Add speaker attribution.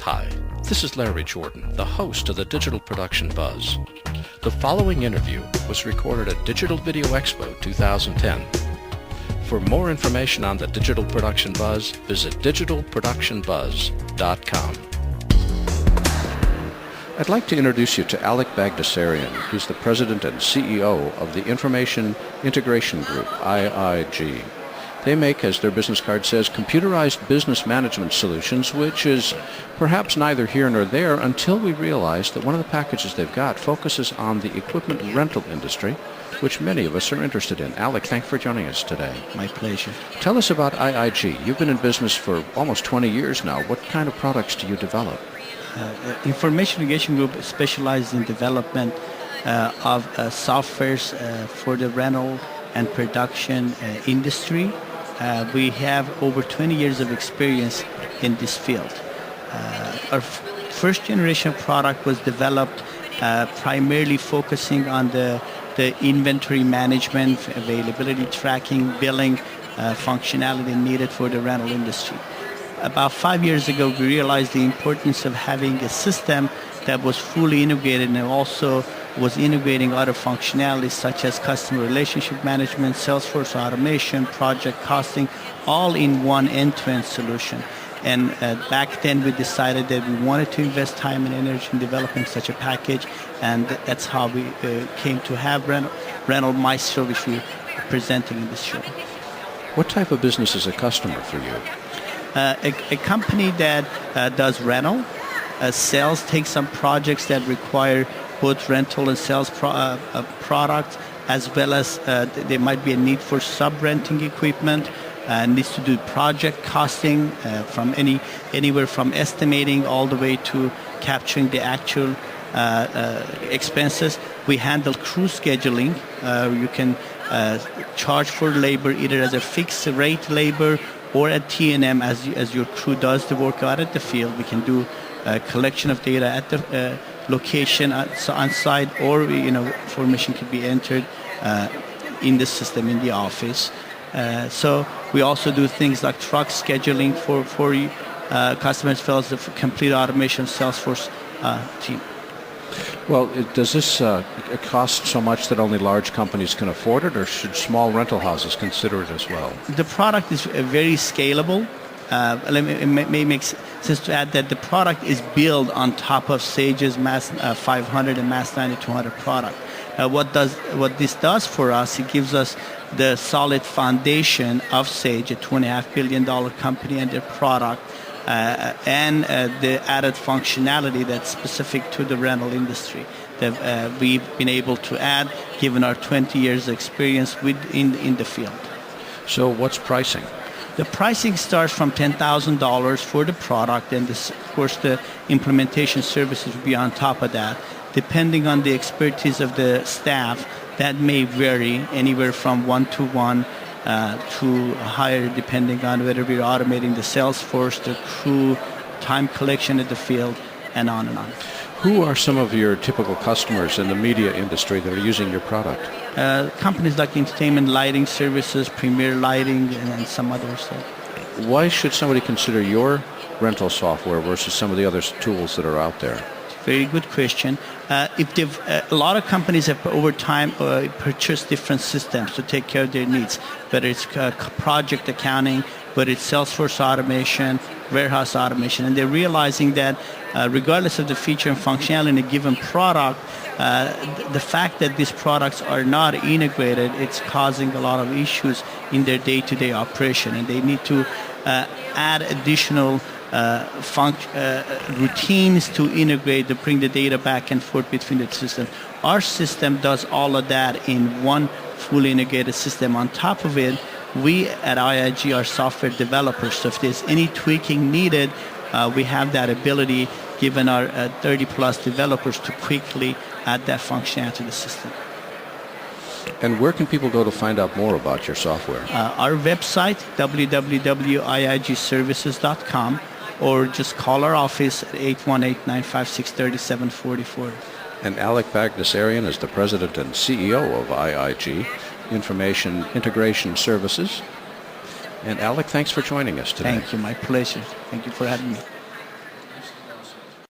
Speaker 1: Hi, this is Larry Jordan, the host of the Digital Production Buzz. The following interview was recorded at Digital Video Expo 2010. For more information on the Digital Production Buzz, visit digitalproductionbuzz.com. I'd like to introduce you to Alec Baghdasaryan. He's the president and CEO of the Information Integration Group, IIG. They make, as their business card says, computerized business management solutions, which is perhaps neither here nor there until we realize that one of the packages they've got focuses on the equipment rental industry, which many of us are interested in. Alec, thanks for joining us today.
Speaker 2: My pleasure.
Speaker 1: Tell us about IIG. You've been in business for almost 20 years now. What kind of products do you develop?
Speaker 2: Information Integration Group specializes in development of softwares for the rental and production industry. We have over 20 years of experience in this field. Our first generation product was developed primarily focusing on the inventory management, availability tracking, billing functionality needed for the rental industry. About 5 years ago, we realized the importance of having a system that was fully integrated and also was integrating other functionalities such as customer relationship management, Salesforce automation, project costing, all in one end-to-end solution. And back then we decided that we wanted to invest time and energy in developing such a package, and that's how we came to have Rental Maestro, which we're presenting in this show.
Speaker 1: What type of business is a customer for you?
Speaker 2: A company that does rental, sales, takes some projects that require both rental and sales products, as well as there might be a need for sub-renting equipment, needs to do project costing from anywhere from estimating all the way to capturing the actual expenses. We handle crew scheduling. You can charge for labor either as a fixed rate labor or at T&M as your crew does the work out at the field. We can do collection of data at the location on site, or information could be entered in the system in the office. So we also do things like truck scheduling for customers, as well as the complete automation Salesforce team.
Speaker 1: Well, does this cost so much that only large companies can afford it, or should small rental houses consider it as well?
Speaker 2: The product is very scalable. It may make sense to add that the product is built on top of Sage's Mass 500 and Mass 9200 product. What this does for us, it gives us the solid foundation of Sage, a $2.5 billion company, and their product, and the added functionality that's specific to the rental industry that we've been able to add given our 20 years experience in the field.
Speaker 1: So what's pricing?
Speaker 2: The pricing starts from $10,000 for the product, and of course the implementation services will be on top of that. Depending on the expertise of the staff, that may vary anywhere from 1-to-1 to higher, depending on whether we're automating the Salesforce, the crew, time collection at the field, and on and on.
Speaker 1: Who are some of your typical customers in the media industry that are using your product?
Speaker 2: Companies like Entertainment Lighting Services, Premier Lighting, and some others.
Speaker 1: Why should somebody consider your rental software versus some of the other tools that are out there?
Speaker 2: Very good question. A lot of companies have over time purchased different systems to take care of their needs, whether it's project accounting, whether it's Salesforce automation, warehouse automation, and they're realizing that regardless of the feature and functionality in a given product, the fact that these products are not integrated, it's causing a lot of issues in their day-to-day operation, and they need to add additional routines to integrate, to bring the data back and forth between the systems. Our system does all of that in one fully integrated system. On top of it, we at IIG are software developers, so if there's any tweaking needed, we have that ability, given our 30-plus developers, to quickly add that functionality to the system.
Speaker 1: And where can people go to find out more about your software?
Speaker 2: Our website, www.iigservices.com, or just call our office at 818-956-3744.
Speaker 1: And Alec Baghdasaryan is the president and CEO of IIG, Information Integration Services. And Alec, thanks for joining us today.
Speaker 2: Thank you. My pleasure. Thank you for having me.